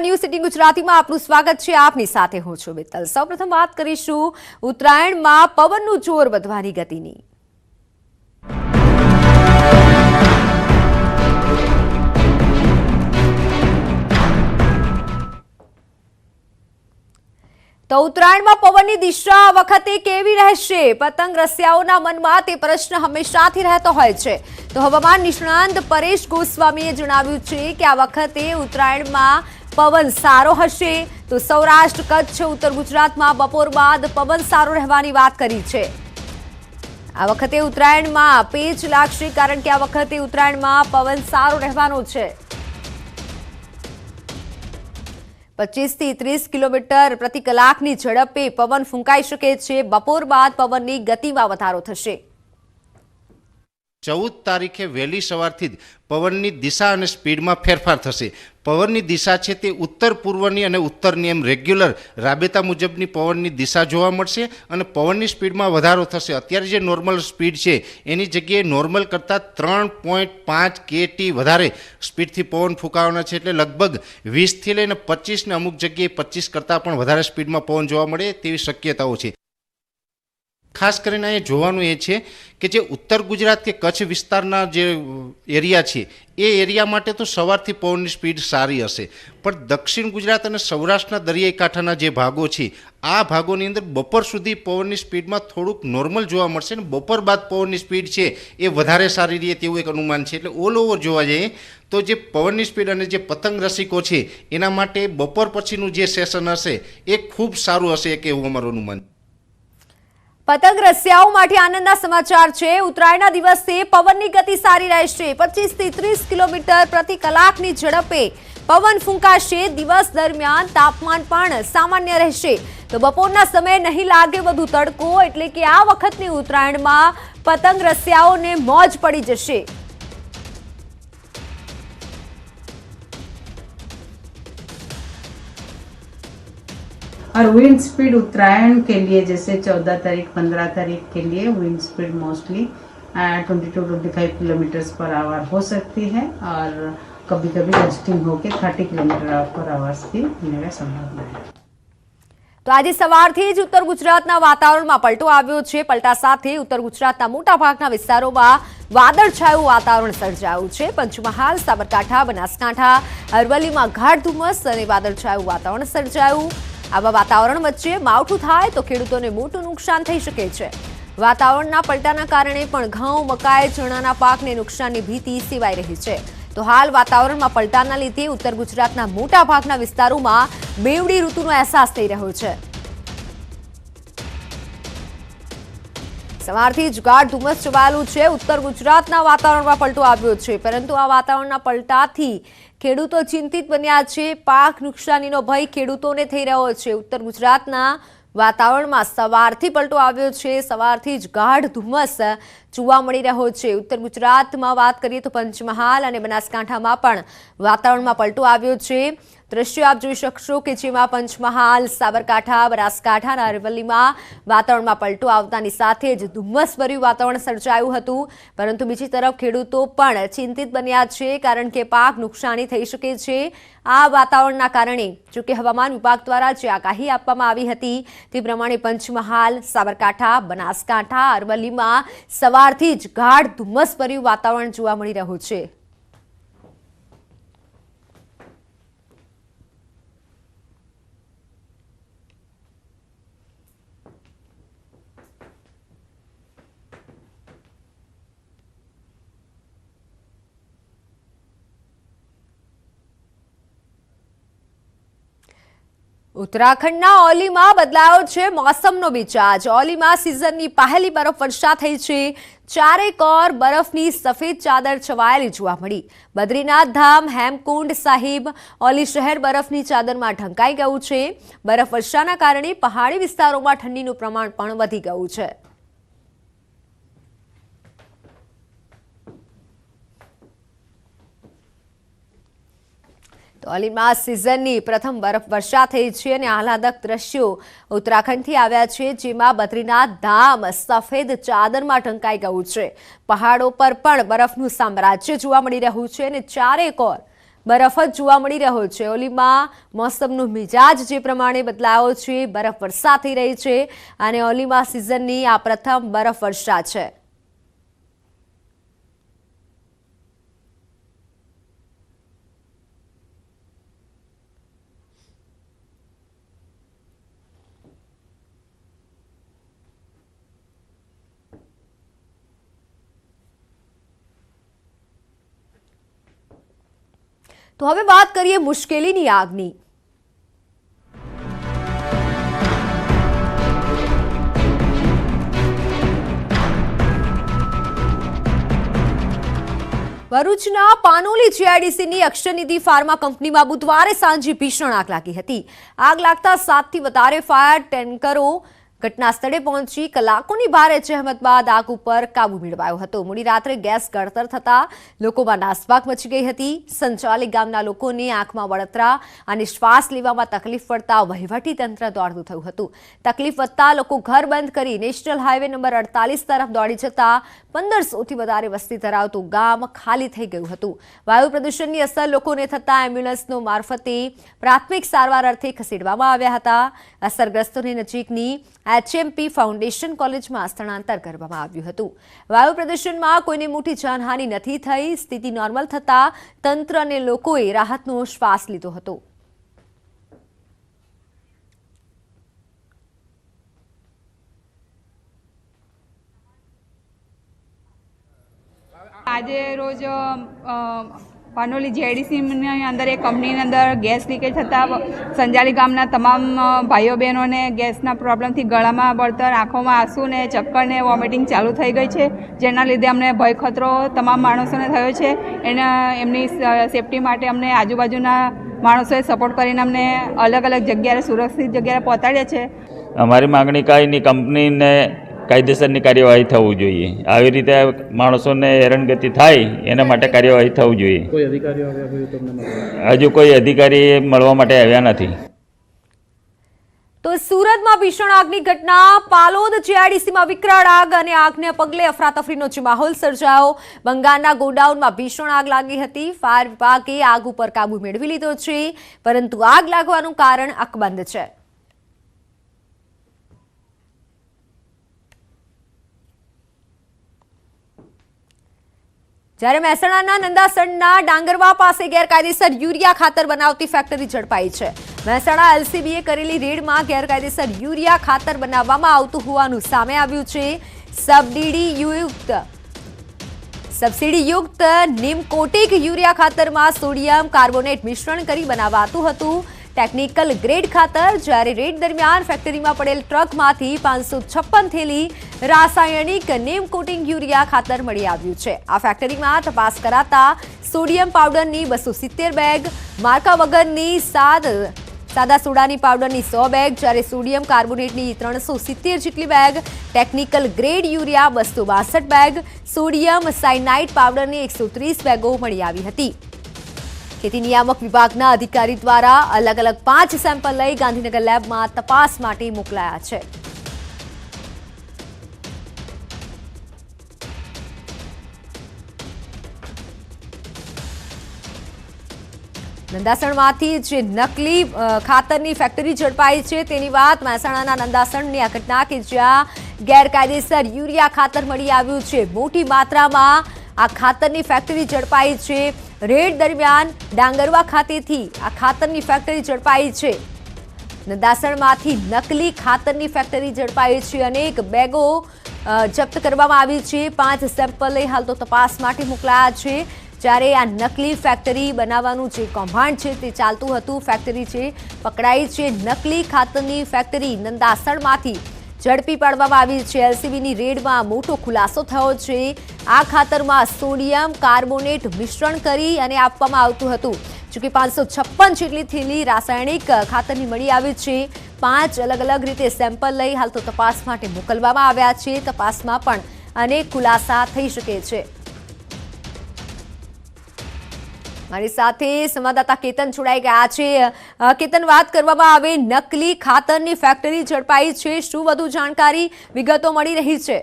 News city ગુજરાતીમાં આપનું સ્વાગત છે। આપની સાથે હું છું મિત્તલ। સૌપ્રથમ વાત કરીશું ઉત્તરાયણમાં પવનનું જોર વધવાની ગતિની। તો ઉત્તરાયણમાં પવનની દિશા આ વખતે કેવી રહેશે? પતંગ રસિયાઓના મનમાં તે પ્રશ્ન હંમેશાથી રહેતો હોય છે। તો હવામાન નિષ્ણાંત પરેશ ગોસ્વામીએ જણાવ્યું છે કે આ વખતે ઉત્તરાયણમાં પવન સારો હશે। તો સૌરાષ્ટ્ર, કચ્છ, ઉત્તર ગુજરાતમાં બપોર બાદ પવન સારો રહેવાની વાત કરી છે। આ વખતે ઉત્તરાયણમાં પેચ લાગશે કારણ કે આ વખતે ઉત્તરાયણમાં પવન સારો રહેવાનો છે। 25 થી 30 કિલોમીટર પ્રતિ કલાકની ઝડપે પવન ફૂંકાઈ શકે છે। બપોર બાદ પવનની ગતિમાં વધારો થશે। 14 તારીખે વહેલી સવારથી જ પવનની દિશા અને સ્પીડમાં ફેરફાર થશે। પવનની દિશા છે તે ઉત્તર પૂર્વની અને ઉત્તરની એમ રેગ્યુલર રાબેતા મુજબની પવનની દિશા જોવા મળશે અને પવનની સ્પીડમાં વધારો થશે। અત્યારે જે નોર્મલ સ્પીડ છે એની જગ્યાએ નોર્મલ કરતાં 3.5 kT વધારે સ્પીડથી પવન ફૂંકાવાના છે। એટલે લગભગ 20થી લઈને 25 ને અમુક જગ્યાએ 25 કરતાં પણ વધારે સ્પીડમાં પવન જોવા મળે તેવી શક્યતાઓ છે। ખાસ કરીને અહીંયા જોવાનું એ છે કે જે ઉત્તર ગુજરાત કે કચ્છ વિસ્તારના જે એરિયા છે એ એરિયા માટે તો સવારથી પવનની સ્પીડ સારી હશે, પણ દક્ષિણ ગુજરાત અને સૌરાષ્ટ્રના દરિયાઈ કાંઠાના જે ભાગો છે આ ભાગોની અંદર બપોર સુધી પવનની સ્પીડમાં થોડુંક નોર્મલ જોવા મળશે અને બપોર બાદ પવનની સ્પીડ છે એ વધારે સારી રહે તેવું એક અનુમાન છે। એટલે ઓલ ઓવર જોવા જઈએ તો જે પવનની સ્પીડ અને જે પતંગ રસિકો છે એના માટે બપોર પછીનું જે સેશન હશે એ ખૂબ સારું હશે કે એવું અમારું અનુમાન છે। પતંગ રસિયાઓ માટે આનંદના સમાચાર છે। ઉત્તરાયણના દિવસે પવનની ગતિ સારી રહેશે। 25 થી 30 કિલોમીટર પ્રતિ કલાકની ઝડપે પવન ફૂંકાશે। દિવસ દરમિયાન તાપમાન પણ સામાન્ય રહેશે। તો બપોરના સમયે નહીં લાગે વધુ તડકો, એટલે કે આ વખતની ઉત્તરાયણમાં પતંગ રસિયાઓને મોજ પડી જશે। और विंड स्पीड उत्तरायण के लिए जैसे 14 तारीख 15 तारीख के लिए wind speed mostly 22-25 kilometre per hour हो सकती है और कभी कभी गस्टिंग होकर 30 किलोमीटर पर आवर्स की मिलने का संभावना है। તો આજે સવારથી જ ઉત્તર ગુજરાતના વાતાવરણમાં પલટો આવ્યો છે। પલટા સાથે ઉત્તર ગુજરાતના મોટાભાગના વિસ્તારોમાં વાદળછાયું વાતાવરણ સર્જાયું છે। પંચમહાલ, સાબરકાંઠા, બનાસકાંઠા, અરવલ્લીમાં ગાઢ ધુમ્મસ અને વાદળછાયું વાતાવરણ સર્જાયું। આવા વાતાવરણ વચ્ચે માવઠું થાય તો ખેડૂતોને મોટું નુકસાન થઈ શકે છે। વાતાવરણના પલટાના કારણે પણ ઘઉં, મકાઈ, ચણાના પાકને નુકસાનની ભીતિ સેવાઈ રહી છે। તો હાલ વાતાવરણમાં પલટાના લીધે ઉત્તર ગુજરાતના મોટાભાગના વિસ્તારોમાં બેવડી ઋતુનો અહેસાસ થઈ રહ્યો છે। સવારથી જ ગાઢ ધુમ્મસ છવાયેલું છે। ઉત્તર ગુજરાતના વાતાવરણમાં પલટો આવ્યો છે, પરંતુ આ વાતાવરણના પલટાથી ખેડૂતો ચિંતિત બન્યા છે। પાક નુકસાનીનો ભય ખેડૂતોને થઈ રહ્યો છે। ઉત્તર ગુજરાતના વાતાવરણમાં સવારથી પલટો આવ્યો છે। સવારથી જ ગાઢ ધુમ્મસ જોવા મળી રહ્યો છે। ઉત્તર ગુજરાતમાં વાત કરીએ તો પંચમહાલ અને બનાસકાંઠામાં પણ વાતાવરણમાં પલટો આવ્યો છે। દ્રશ્ય આપ જોઈ શકશો કે જેમાં પંચમહાલ, સાબરકાંઠા, બનાસકાંઠા અને અરવલ્લીમાં વાતાવરણમાં પલટો આવતાની સાથે જ ધુમ્મસભર્યું વાતાવરણ સર્જાયું હતું, પરંતુ બીજી તરફ ખેડૂતો પણ ચિંતિત બન્યા છે કારણ કે પાક નુકસાની થઈ શકે છે આ વાતાવરણના કારણે। જોકે હવામાન વિભાગ દ્વારા જે આગાહી આપવામાં આવી હતી તે પ્રમાણે પંચમહાલ, સાબરકાંઠા, બનાસકાંઠા, અરવલ્લીમાં સવારથી જ ગાઢ ધુમ્મસભર્યું વાતાવરણ જોવા મળી રહ્યું છે। ઉત્તરાખંડના ઓલીમાં બદલાયો છે મોસમનો મિજાજ। ઓલીમાં સિઝનની પહેલી બરફવર્ષા થઈ છે। ચારેકોર બરફની સફેદ ચાદર છવાયેલી જોવા મળી। બદ્રીનાથ ધામ, હેમકુંડ સાહિબ, ઓલી શહેર બરફની ચાદરમાં ઢંકાઈ ગયું છે। બરફવર્ષાના કારણે પહાડી વિસ્તારોમાં ઠંડીનું પ્રમાણ પણ વધી ગયું છે। તો ઓલીમાં સિઝનની પ્રથમ બરફવર્ષા થઈ છે અને આહલાદક દ્રશ્યો ઉત્તરાખંડથી આવ્યા છે, જેમાં બદ્રીનાથ ધામ સફેદ ચાદરમાં ઢંકાઈ ગયું છે। પહાડો પર પણ બરફનું સામ્રાજ્ય જોવા મળી રહ્યું છે અને ચારેકોર બરફ જ જોવા મળી રહ્યો છે। ઓલીમાં મોસમનો મિજાજ જે પ્રમાણે બદલાયો છે, બરફ વર્ષા થઈ રહી છે અને ઓલીમાં સિઝનની આ પ્રથમ બરફ વર્ષા છે। તો હવે વાત કરીએ મુશ્કેલીની આગની। ભરૂચના પાનોલી જીઆઈડીસીની અક્ષરનિધિ ફાર્મા કંપનીમાં બુધવારે સાંજે ભીષણ આગ લાગી હતી। આગ લાગતા 7થી વધારે ફાયર ટેન્કરો ઘટના સ્થળે પહોંચી કલાકોની ભારે જહેમત બાદ આગ ઉપર કાબુ મેળવાયો હતો। મોડી રાત્રે ગેસ ગળતર થતા લોકોમાં નાસભાગ મચી ગઈ હતી। સંચાલિત ગામના લોકોને આંખમાં બળતરા અને શ્વાસ લેવામાં તકલીફ પડતા વહીવટી તંત્ર દોડતું થયું હતું। તકલીફ વધતા લોકો ઘર બંધ કરી નેશનલ હાઈવે નંબર 48 તરફ દોડી જતા 1500થી વધારે વસ્તી ધરાવતું ગામ ખાલી થઈ ગયું હતું। વાયુ પ્રદૂષણની અસર લોકોને થતા એમ્બ્યુલન્સનો મારફતે પ્રાથમિક સારવાર અર્થે ખસેડવામાં આવ્યા હતા। અસરગ્રસ્તોને નજીકની HMP ફાઉન્ડેશન કોલેજમાં સ્થળાંતર કરવામાં આવ્યું હતું। વાયુ પ્રદૂષણમાં કોઈને મોટી જાનહાનિ નથી થઈ। સ્થિતિ નોર્મલ થતા તંત્ર અને લોકોએ રાહતનો શ્વાસ લીધો હતો। આજે રોજ પાનોલી જીઆઈડીસીની અંદર એક કંપનીની અંદર ગેસ લીકેજ થતાં સંજાલી ગામના તમામ ભાઈઓ બહેનોને ગેસના પ્રોબ્લેમથી ગળામાં બળતર, આંખોમાં આંસુ ને ચક્કર ને વોમિટિંગ ચાલુ થઈ ગઈ છે, જેના લીધે અમને ભય ખતરો તમામ માણસોને થયો છે। એમની સેફટી માટે અમને આજુબાજુના માણસોએ સપોર્ટ કરીને અમને અલગ અલગ જગ્યાએ સુરક્ષિત જગ્યાએ પહોંચાડ્યા છે। અમારી માગણી કાંઈની કંપનીને કાયદેસરની કાર્યવાહી થવું જોઈએ। આવી રીતે માણસોને હેરાનગતિ થાય એના માટે કાર્યવાહી થવું જોઈએ। કોઈ અધિકારીઓ આવ્યા હોય તમને? હજુ કોઈ અધિકારી મળવા માટે આવ્યા નથી। તો સુરતમાં ભીષણ આગની ઘટના। પાલોદ જીઆઈડીસીમાં વિકરાળ આગ અને આગને પગલે અફરાતફરીનો જે માહોલ સર્જાયો। બંગાળના ગોડાઉનમાં ભીષણ આગ લાગી હતી। ફાયર વિભાગે આગ ઉપર કાબુ મેળવી લીધો છે, પરંતુ આગ લાગવાનું કારણ અકબંધ છે। જ્યારે મહેસાણાના નંદાસણના ડાંગરવા પાસે ગેરકાયદેસર યુરિયા ખાતર બનાવતી ફેક્ટરી ઝડપાઈ છે। મહેસાણા LCBએ કરેલી રેડમાં ગેરકાયદેસર યુરિયા ખાતર બનાવવામાં આવતું હોવાનું સામે આવ્યું છે। સબસિડીયુક્ત નિમકોટિક યુરિયા ખાતરમાં સોડિયમ કાર્બોનેટ મિશ્રણ કરી બનાવાતું હતું ટેકનિકલ ગ્રેડ ખાતર। જ્યારે રેડ દરમિયાન ફેક્ટરીમાં પડેલ ટ્રકમાંથી 556 થેલી રાસાયણિક નીમ કોટિંગ યુરિયા ખાતર મળી આવ્યું છે। આ ફેક્ટરીમાં તપાસ કરાતા સોડિયમ પાવડરની 270 બેગ, માર્કા વગરની સાદા સોડાની પાવડરની 100 બેગ, જ્યારે સોડિયમ કાર્બોનેટની 370 જેટલી bag, technical grade urea 262 bag, sodium cyanide પાવડરની 130 બેગો મળી આવી હતી। ખેતી નિયામક વિભાગના અધિકારી દ્વારા અલગ અલગ 5 સેમ્પલ લઈ ગાંધીનગર લેબમાં તપાસ માટે મોકલાયા છે। નંદાસણમાંથી જે નકલી ખાતરની ફેક્ટરી ઝડપાઈ છે તેની વાત મહેસાણાના નંદાસણની આ ઘટના કે જ્યાં ગેરકાયદેસર યુરિયા ખાતર મળી આવ્યું છે। મોટી માત્રામાં આ ખાતરની ફેક્ટરી ઝડપાઈ છે। રેડ દરમિયાન ડાંગરવા ખાતેથી આ ખાતરની ફેક્ટરી ઝડપાઈ છે। નંદાસણમાંથી નકલી ખાતરની ફેક્ટરી ઝડપાઈ છે। અનેક બેગો જપ્ત કરવામાં આવી છે। 5 સેમ્પલ લઈ હાલ તો તપાસ માટે મોકલાયા છે। જ્યારે આ નકલી ફેક્ટરી બનાવવાનું જે કૌભાંડ છે તે ચાલતું હતું, ફેક્ટરી છે પકડાઈ છે। નકલી ખાતરની ફેક્ટરી નંદાસણમાંથી ઝડપી પાડવામાં આવી છે। LCBની રેડમાં મોટો ખુલાસો થયો છે। આ ખાતરમાં સોડિયમ કાર્બોનેટ મિશ્રણ કરી અને આપવામાં આવતું હતું। જોકે 556 જેટલી થેલી રાસાયણિક ખાતરની મળી આવી છે। 5 અલગ અલગ રીતે સેમ્પલ લઈ હાલ તો તપાસ માટે મોકલવામાં આવ્યા છે। તપાસમાં પણ અનેક ખુલાસા થઈ શકે છે। મારી સાથે સંવાદદાતા કેતન જોડાઈ ગયા છે। કેતન, વાત કરવામાં આવે નકલી ખાતરની ફેક્ટરી ઝડપાઈ છે, શું વધુ જાણકારી વિગતો મળી રહી છે?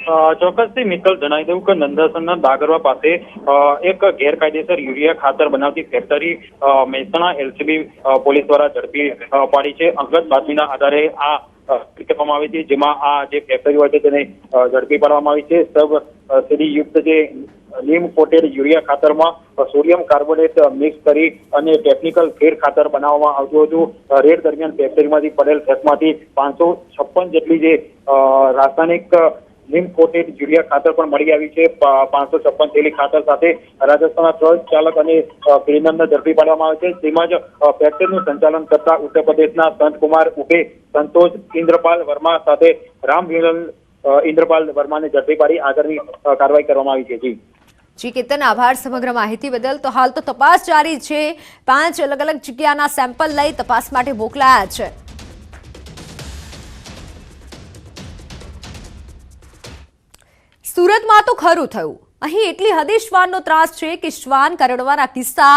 ચોક્કસથી મિત્તલ જણાવી દઉં કે નંદાસરના દાગરવા પાસે એક ગેરકાયદેસર યુરિયા ખાતર બનાવતી ફેક્ટરી મહેસાણા એલસીબી પોલીસ દ્વારા ઝડપી પાડી છે. અંગત બાતમીના આધારે આ કરવામાં આવી છે, જેમાં આ જે ફેક્ટરી હોય છે તેને ઝડપી પાડવામાં આવી છે. સબ સીડીયુક્ત જે નીમ કોટેડ યુરિયા ખાતરમાં સોડિયમ કાર્બોનેટ મિક્સ કરી અને ટેકનિકલ ફેર ખાતર બનાવવામાં આવતું હતું. રેડ દરમિયાન ફેક્ટરીમાંથી પડેલ ફેંકમાંથી 556 જેટલી જે રાસાયણિક નીમ કોટેડ યુરિયા ખાતર પણ મળી આવી છે. 556 થેલી ખાતર સાથે રાજસ્થાનના ટ્રક ચાલક અને ક્લીનરને ઝડપી પાડવામાં આવે છે. તેમજ ફેક્ટરીનું સંચાલન કરતા ઉત્તર પ્રદેશના સંતકુમાર ઉભે, સંતોષ ઇન્દ્રપાલ વર્મા સાથે રામ વિરલ ઇન્દ્રપાલ વર્માને ઝડપી પાડી આગળની કાર્યવાહી કરવામાં આવી છે. જી કેતન, આભાર સમગ્ર માહિતી બદલ. તો હાલ તો તપાસ જારી છે. 5 અલગ અલગ જગ્યાના સેમ્પલ લઈ તપાસ માટે મોકલાયા છે. સુરતમાં તો ખરું થયું. અહીં એટલી હદે શ્વાનનો ત્રાસ છે કે શ્વાન કરડવાના કિસ્સા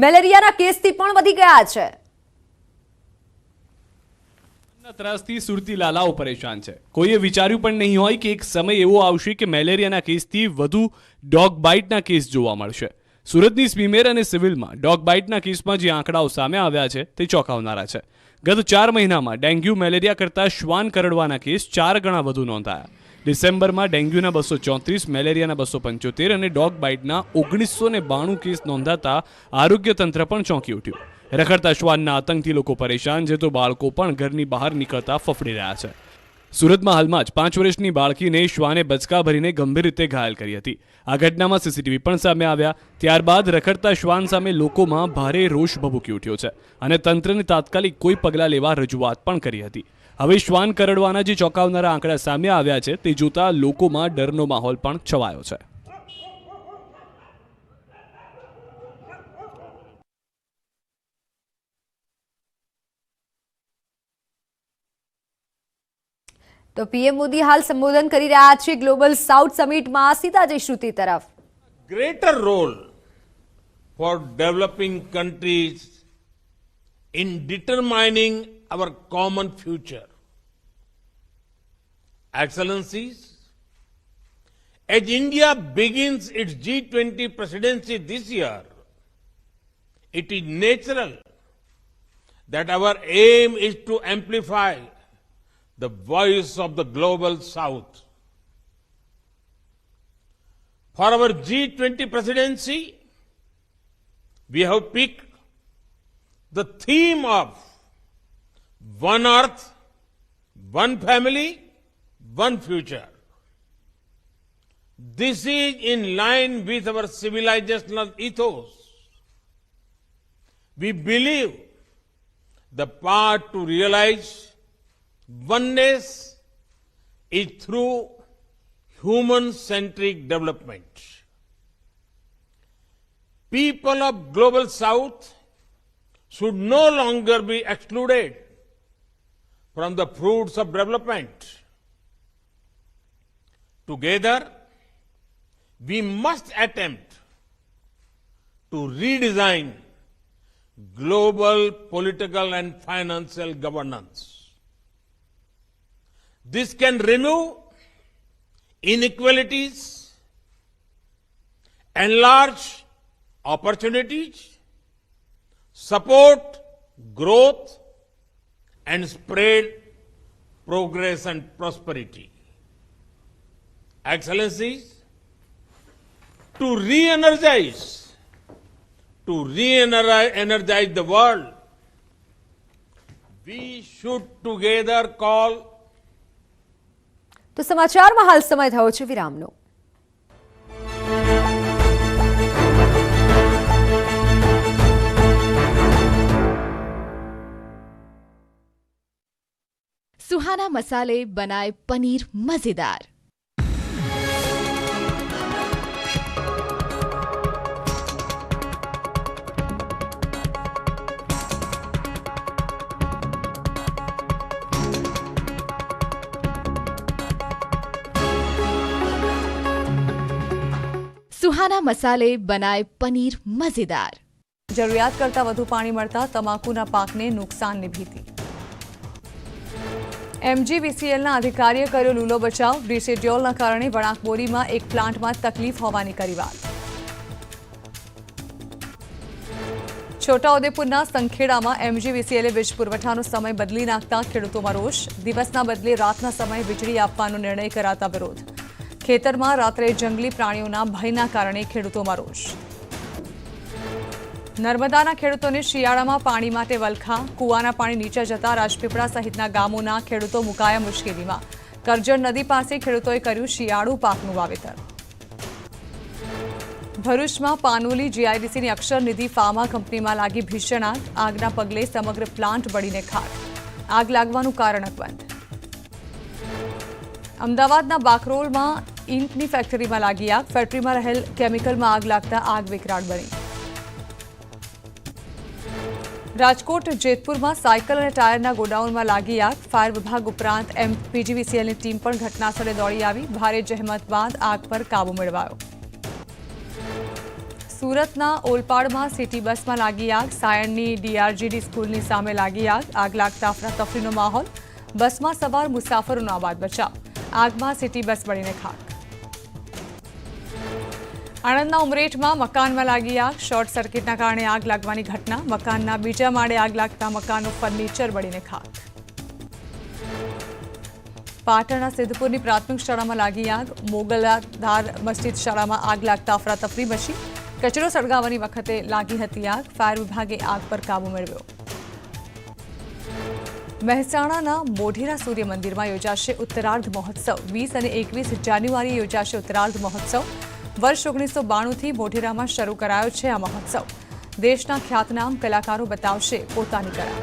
મેલેરિયાના કેસથી પણ વધી ગયા છે. ત્રાસથી સુરતી લાલાઓ પરેશાન છે. કોઈએ વિચાર્યું પણ નહીં હોય કે એક સમય એવો આવશે કે મેલેરિયાના કેસથી વધુ ડોગ બાઇટના કેસ જોવા મળશે. સુરતની સ્મીમેર અને સિવિલમાં ડોગ બાઇટના કેસમાં જે આંકડાઓ સામે આવ્યા છે તે ચોંકાવનારા છે. ગત 4 મહિનામાં ડેન્ગ્યુ મેલેરિયા કરતાં શ્વાન કરડવાના કેસ 4 ગણા વધુ નોંધાયા. ડિસેમ્બરમાં ડેન્ગ્યુના 234, મેલેરિયાના 275 અને ડોગ બાઇટના 1992 કેસ નોંધાતા આરોગ્ય તંત્ર પણ ચોંકી ઉઠ્યું. રખડતા શ્વાનના આતંકથી લોકો પરેશાન છે તો બાળકો પણ ઘરની બહાર નીકળતા ફફડી રહ્યા છે. સુરતમાં હાલમાં જ 5 વર્ષની બાળકીને શ્વાને બચકા ભરીને ગંભીર રીતે ઘાયલ કરી હતી. આ ઘટનામાં સીસીટીવી પણ સામે આવ્યા. ત્યારબાદ રખડતા શ્વાન સામે લોકોમાં ભારે રોષ ભભૂકી ઉઠ્યો છે અને તંત્રને તાત્કાલિક કોઈ પગલાં લેવા રજૂઆત પણ કરી હતી. હવે શ્વાન કરડવાના જે ચોંકાવનારા આંકડા સામે આવ્યા છે તે જોતા લોકોમાં ડરનો માહોલ પણ છવાયો છે. તો પીએમ મોદી હાલ સંબોધન કરી રહ્યા છે ગ્લોબલ સાઉથ સમિટમાં. સીધા જઈ શ્રુતિ તરફ. Greater role for developing countries in determining our common future. Excellencies, as India begins its G20 presidency this year, it is natural that our aim is to amplify the voice of the global south. For our G20 presidency, we have picked the theme of One Earth, One Family, One Future. This is in line with our civilizational ethos. We believe the path to realize oneness is through human-centric development. People of Global South should no longer be excluded from the fruits of development. Together, we must attempt to redesign global political and financial governance. This can remove inequalities, enlarge opportunities, support growth, and spread progress and prosperity. Excellencies, to re-energize the world, we should together call. તો સમાચારમાં હાલ સમય થયો છે વિરામનો. सुहाना मसाले बनाए पनीर मजेदार. સુહાના મસાલે બનાય પનીર મજેદાર. જરૂરિયાત કરતાં વધુ પાણી મળતા તમાકુના પાકને નુકસાનની ભીતિ. MGVCLના અધિકારીએ કર્યો લૂલો બચાવ. ડિશેડ્યુલના કારણે વણાકબોરીમાં એક પ્લાન્ટમાં તકલીફ હોવાની કરી વાત. છોટાઉદેપુરના સંખેડામાં MGVCLએ વીજ પુરવઠાનો સમય બદલી નાખતા ખેડૂતોમાં રોષ. દિવસના બદલે રાતના સમયે વીજળી આપવાનો નિર્ણય કરાતા વિરોધ. ખેતરમાં રાત્રે જંગલી પ્રાણીઓના ભયના કારણે ખેડૂતોમાં રોષ. નર્મદાના ખેડૂતોને શિયાળામાં પાણી માટે વલખા. કૂવાના પાણી નીચે જતા રાજપીપળા સહિતના ગામોના ખેડૂતો મુકાયા મુશ્કેલીમાં. કરજણ નદી પાસે ખેડૂતોએ કર્યું શિયાળુ પાકનું વાવેતર. ભરૂચમાં પાનોલી GIDCની અક્ષરનિધિ ફાર્મા કંપનીમાં લાગી ભીષણ આગ. આગના પગલે સમગ્ર પ્લાન્ટ બળીને ખાક. આગ લાગવાનું કારણ અકબંધ. અમદાવાદના બાકરોલમાં ઈંટની ફેક્ટરીમાં લાગી આગ. ફેક્ટરીમાં રહેલ કેમિકલમાં આગ લાગતા આગ વિકરાળ બની. રાજકોટ જેતપુરમાં સાયકલ અને ટાયરના ગોડાઉનમાં લાગી આગ. ફાયર વિભાગ ઉપરાંત PGVCLની ટીમ પણ ઘટનાસ્થળે દોડી આવી. ભારે જહેમત બાદ આગ પર કાબુ મેળવાયો. સુરતના ઓલપાડમાં સિટી બસમાં લાગી આગ. સાયણની DRGD સ્કૂલની સામે લાગી આગ. આગ લાગતા અફરાતફરીનો માહોલ. બસમાં સવાર મુસાફરોનો આબાદ બચાવ. આગમાં સિટી બસ બળીને ખાક. આણંદના ઉમરેઠમાં મકાનમાં લાગી આગ. શોર્ટ સર્કિટના કારણે આગ લાગવાની ઘટના. મકાનના બીજા માળે આગ લાગતા મકાનનું ફર્નિચર બળીને ખાક. પાટણના સિદ્ધપુરની પ્રાથમિક શાળામાં લાગી આગ. મોગલાધાર મસ્જિદ શાળામાં આગ લાગતા અફરાતફરી મચી. કચરો સળગાવવાની વખતે લાગી હતી આગ. ફાયર વિભાગે આગ પર કાબુ મેળવ્યો. મહેસાણાના મોઢેરા સૂર્ય મંદિરમાં યોજાશે ઉત્તરાર્ધ મહોત્સવ. 20 અને 21 જાન્યુઆરીએ યોજાશે ઉત્તરાર્ધ મહોત્સવ. વર્ષ 1992થી મોઢેરામાં શરૂ કરાયો છે આ મહોત્સવ. દેશના ખ્યાતનામ કલાકારો બતાવશે પોતાની કળા.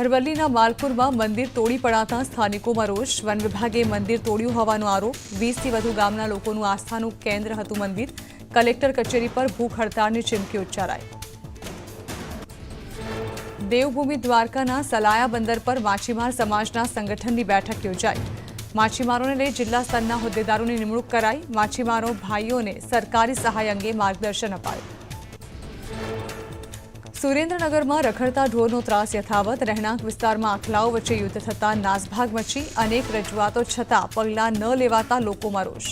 અરવલ્લીના માલપુરમાં મંદિર તોડી પડાતા સ્થાનિકોમાં રોષ. વન વિભાગે મંદિર તોડ્યું હોવાનો આરોપ. 20થી વધુ ગામના લોકોનું આસ્થાનું કેન્દ્ર હતું મંદિર. કલેક્ટર કચેરી પર ભૂખ હડતાળની ચીમકી ઉચ્ચારાઈ. દેવભૂમિ દ્વારકાના સલાયા બંદર પર માછીમાર સમાજના સંગઠનની બેઠક યોજાઈ. માછીમારોને લઈ જિલ્લા સ્તરના હોદ્દેદારોની નિમણૂક કરાઈ. માછીમારો ભાઈઓને સરકારી સહાય અંગે માર્ગદર્શન અપાયું. સુરેન્દ્રનગરમાં રખડતા ઢોરનો ત્રાસ યથાવત. રહેણાંક વિસ્તારમાં આખલાઓ વચ્ચે યુદ્ધ થતા નાસભાગ મચી. અનેક રજૂઆતો છતાં પગલાં ન લેવાતા લોકોમાં રોષ.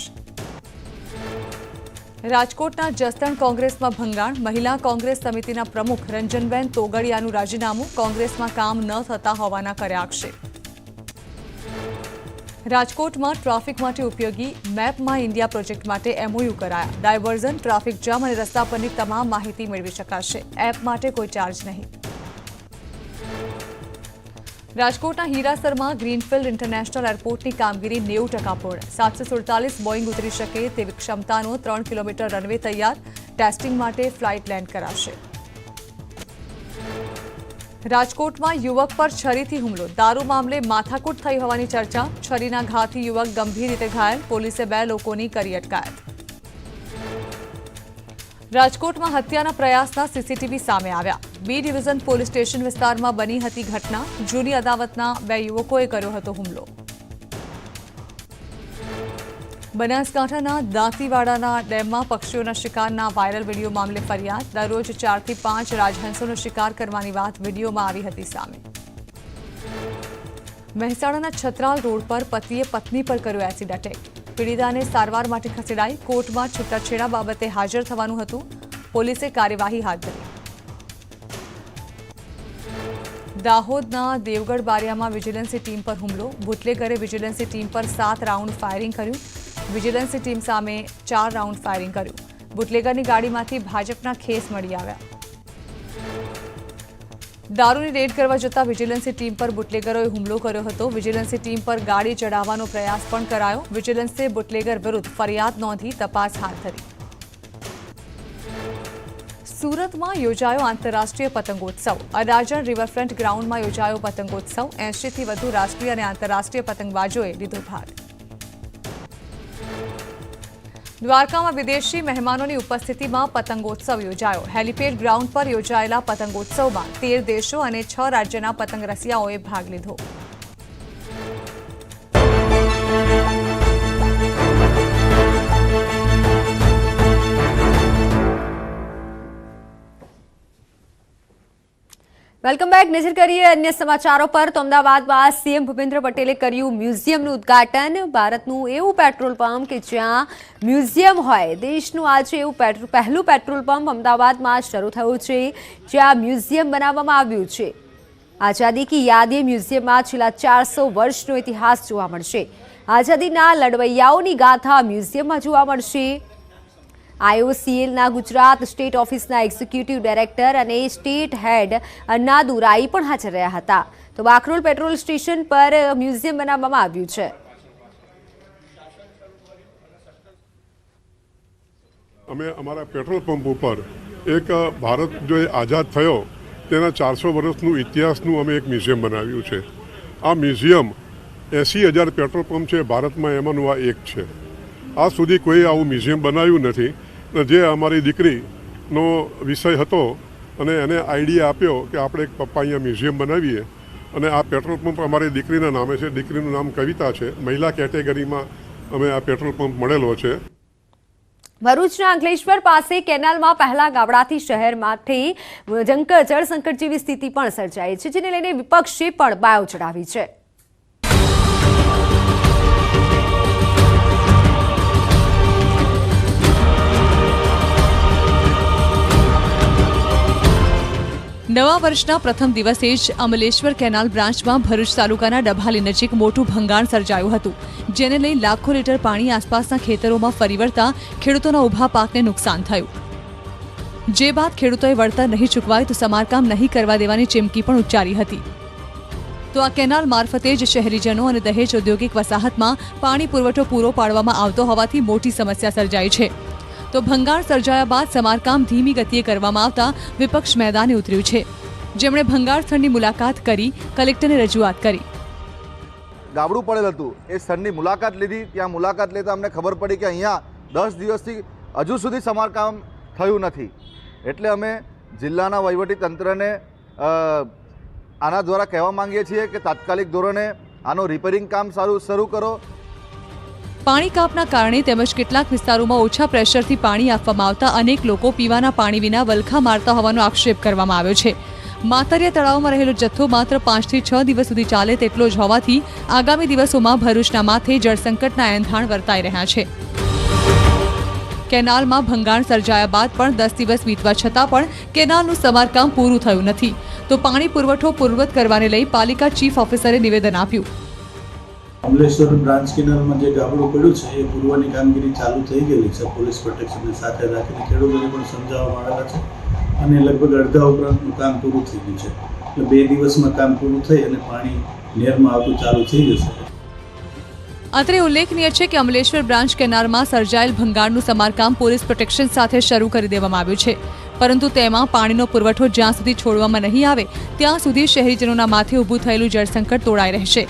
રાજકોટના જસદણ કોંગ્રેસમાં ભંગાણ. મહિલા કોંગ્રેસ સમિતિના પ્રમુખ રંજનબેન તોગડિયાનું રાજીનામું. કોંગ્રેસમાં કામ ન થતા હોવાના કર્યા આક્ષેપ. રાજકોટમાં ટ્રાફિક માટે ઉપયોગી મેપમાં ઇન્ડિયા પ્રોજેક્ટ માટે MOU કરાયા. ડાયવર્ઝન, ટ્રાફિક જામ અને રસ્તા પરની તમામ માહિતી મેળવી શકાશે. એપ માટે કોઈ ચાર્જ નહીં. રાજકોટના હીરાસરમાં ગ્રીનફિલ્ડ ઇન્ટરનેશનલ એરપોર્ટની કામગીરી 90% પૂર્ણ. 747 બોઇંગ ઉતરી શકે તેવી ક્ષમતાનો 3 કિલોમીટર રનવે તૈયાર. ટેસ્ટિંગ માટે ફ્લાઇટ લેન્ડ કરાશે. રાજકોટમાં યુવક પર છરીથી હુમલો. દારૂ મામલે માથાકૂટ થઈ હોવાની ચર્ચા. છરીના ઘાથી યુવક ગંભીર રીતે ઘાયલ. પોલીસે 2 લોકોની કરી અટકાયત. રાજકોટમાં હત્યાના પ્રયાસના CCTV સામે આવ્યા. B ડિવિઝન પોલીસ સ્ટેશન વિસ્તારમાં બની હતી ઘટના. જૂની અદાવતના 2 યુવકોએ કર્યો હતો હુમલો. બનાસકાંઠાના દાંતીવાડાના ડેમમાં પક્ષીઓના શિકારના વાયરલ વિડીયો મામલે ફરિયાદ. દરરોજ 4 થી 5 રાજહંસોનો શિકાર કરવાની વાત વિડીયોમાં આવી હતી સામે. મહેસાણાના છત્રાલ રોડ પર પતિએ પત્ની પર કર્યો એસિડ એટેક. પીડિતાને સારવાર માટે ખસેડાઈ. કોર્ટમાં છૂટાછેડા બાબતે હાજર થવાનું હતું. પોલીસે કાર્યવાહી હાથ ધરી. દાહોદના દેવગઢ બારિયામાં વિજિલન્સની ટીમ પર હુમલો. બુટલેગરે વિજિલન્સની ટીમ પર 7 રાઉન્ડ ફાયરિંગ કર્યું. વિજિલન્સની ટીમ સામે 4 રાઉન્ડ ફાયરિંગ કર્યું. બુટલેગરની ગાડીમાંથી ભાજપના ખેસ મળી આવ્યા. દારૂની રેડ કરવા જતા વિજિલન્સની ટીમ પર બુટલેગરોએ હુમલો કર્યો હતો. વિજિલન્સની ટીમ પર ગાડી ચડાવવાનો પ્રયાસ પણ કરાયો. વિજિલન્સે બુટલેગર વિરુદ્ધ ફરિયાદ નોંધી તપાસ હાથ ધરી. સુરતમાં યોજાયો આંતરરાષ્ટ્રીય પતંગોત્સવ. અડાજણ રિવરફ્રન્ટ ગ્રાઉન્ડમાં યોજાયો પતંગોત્સવ. 80થી વધુ રાષ્ટ્રીય અને આંતરરાષ્ટ્રીય પતંગબાજોએ લીધો ભાગ. દ્વારકામાં વિદેશી મહેમાનોની ઉપસ્થિતિમાં પતંગોત્સવ યોજાયો. હેલિપેડ ગ્રાઉન્ડ પર યોજાયેલા પતંગોત્સવમાં 13 દેશો અને 6 રાજ્યના પતંગ રસિયાઓએ ભાગ લીધો. Welcome back. નજર કરીએ અન્ય સમાચારો પર. તો અમદાવાદમાં સીએમ ભૂપેન્દ્ર પટેલે કર્યું મ્યુઝિયમનું ઉદ્ઘાટન. ભારતનું એવું પેટ્રોલ પંપ કે જ્યાં મ્યુઝિયમ હોય. દેશનું આજે એવું પહેલું પેટ્રોલ પંપ અમદાવાદમાં શરૂ થયું છે જ્યાં મ્યુઝિયમ બનાવવામાં આવ્યું છે. આઝાદી કી યાદે મ્યુઝિયમમાં છેલ્લા 400 વર્ષનો ઇતિહાસ જોવા મળશે. આઝાદીના લડવૈયાઓની ગાથા મ્યુઝિયમમાં જોવા મળશે. આઈઓસીએલના ગુજરાત સ્ટેટ ઓફિસના એક્ઝિક્યુટિવ ડાયરેક્ટર અને સ્ટેટ હેડ અન્નાદુ રાય પણ હાજર રહ્યા હતા. તો બાકરોલ પેટ્રોલ સ્ટેશન પર મ્યુઝિયમ બનાવવામાં આવ્યું છે. અમે અમારા પેટ્રોલ પંપ ઉપર એક ભારત જો આઝાદ થયો તેના 400 વર્ષનું ઇતિહાસનું અમે એક મ્યુઝિયમ બનાવ્યું છે. આ મ્યુઝિયમ 80,000 પેટ્રોલ પંપ છે ભારતમાં, એમાંનું આ એક છે. આજ સુધી કોઈ આવું મ્યુઝિયમ બનાવ્યું નથી. જે અમારી દીકરીનો વિષય હતો અને એને આઈડિયા આપ્યો કે આપણે એક પપ્પા અહીંયા મ્યુઝિયમ બનાવીએ, અને આ પેટ્રોલ પંપ અમારી દીકરીના નામે છે. દીકરીનું નામ કવિતા છે. મહિલા કેટેગરીમાં અમે આ પેટ્રોલ પંપ મળેલો છે. ભરૂચના અંકલેશ્વર પાસે કેનાલમાં પહેલા ગાબડાથી શહેરમાંથી જળ સંકટ જેવી સ્થિતિ પણ સર્જાઈ છે, જેને લઈને વિપક્ષે પણ બાયો ચડાવી છે. નવા વર્ષના પ્રથમ દિવસે જ અમલેશ્વર કેનાલ બ્રાન્ચમાં ભરૂચ તાલુકાના ડભાલી નજીક મોટું ભંગાણ સર્જાયું હતું, જેને લઈ લાખો લીટર પાણી આસપાસના ખેતરોમાં ફરી વળતા ખેડૂતોના ઊભા પાકને નુકસાન થયું. જે બાદ ખેડૂતોએ વળતર નહીં ચૂકવાય તો સમારકામ નહીં કરવા દેવાની ચીમકી પણ ઉચ્ચારી હતી. તો આ કેનાલ મારફતે જ શહેરીજનો અને દહેજ ઔદ્યોગિક વસાહતમાં પાણી પુરવઠો પૂરો પાડવામાં આવતો હોવાથી મોટી સમસ્યા સર્જાઈ છે. તો ભંગાણ સર્જાયા બાદ સમારકામ ધીમી ગતિએ કરવામાં આવતા વિપક્ષ મેદાને ઉતર્યું છે, જેમણે ભંગાણ સ્થળની મુલાકાત કરી કલેક્ટરને રજૂઆત કરી. ગાબડું પડેલ હતું, એ સ્થળની મુલાકાત લીધી. ત્યાં મુલાકાત લેતા અમને ખબર પડી કે અહીંયા 10 દિવસથી હજુ સુધી સમારકામ થયું નથી. એટલે અમે જિલ્લાના વહીવટી તંત્રને આના દ્વારા કહેવા માંગીએ છીએ કે તાત્કાલિક ધોરણે આનો રિપેરિંગ કામ શરૂ કરો. પાણી કાપના કારણે તેમજ કેટલાક વિસ્તારોમાં ઓછા પ્રેશરથી પાણી આપવામાં આવતા અનેક લોકો પીવાના પાણી વિના વલખા મારતા હોવાનો આક્ષેપ કરવામાં આવ્યો છે. માતરિયા તળાવમાં રહેલો જથ્થો માત્ર 5 થી 6 દિવસ સુધી ચાલે તેટલો જ હોવાથી આગામી દિવસોમાં ભરૂચના માથે જળસંકટના એંધાણ વર્તાઈ રહ્યા છે. કેનાલમાં ભંગાણ સર્જાયા બાદ પણ 10 દિવસ વીતવા છતાં પણ કેનાલનું સમારકામ પૂરું થયું નથી. તો પાણી પુરવઠો પૂર્વવત કરવાને લઈ પાલિકા ચીફ ઓફિસરે નિવેદન આપ્યું. અમલેશ્વર બ્રાન્ચ કેનાલમાં જે ગાબડું પડ્યું છે એ પૂર્વની કામગીરી ચાલુ થઈ ગયેલી છે. પોલીસ પ્રોટેક્શનને સાથે રાખીને ખેડૂતોને પણ સમજાવવામાં આવેલા છે, અને લગભગ અડધા ઉપરાંતનું કામ પૂરું થઈ ગયું છે. એટલે 2 દિવસમાં કામ પૂરું થઈ અને પાણી નહેરમાં આવતું ચાલુ થઈ જશે. અત્રે ઉલ્લેખનીય છે કે અમલેશ્વર બ્રાન્ચ કેનાલમાં સર્જાયેલ ભંગાણનું સમારકામ પોલીસ પ્રોટેક્શન સાથે શરૂ કરી દેવામાં આવ્યું છે, પરંતુ તેમાં પાણીનો પુરવઠો જ્યાં સુધી છોડવામાં નહીં આવે ત્યાં સુધી શહેરીજનોના માથે ઊભું થયેલું જળસંકટ તોડાઈ રહેશે.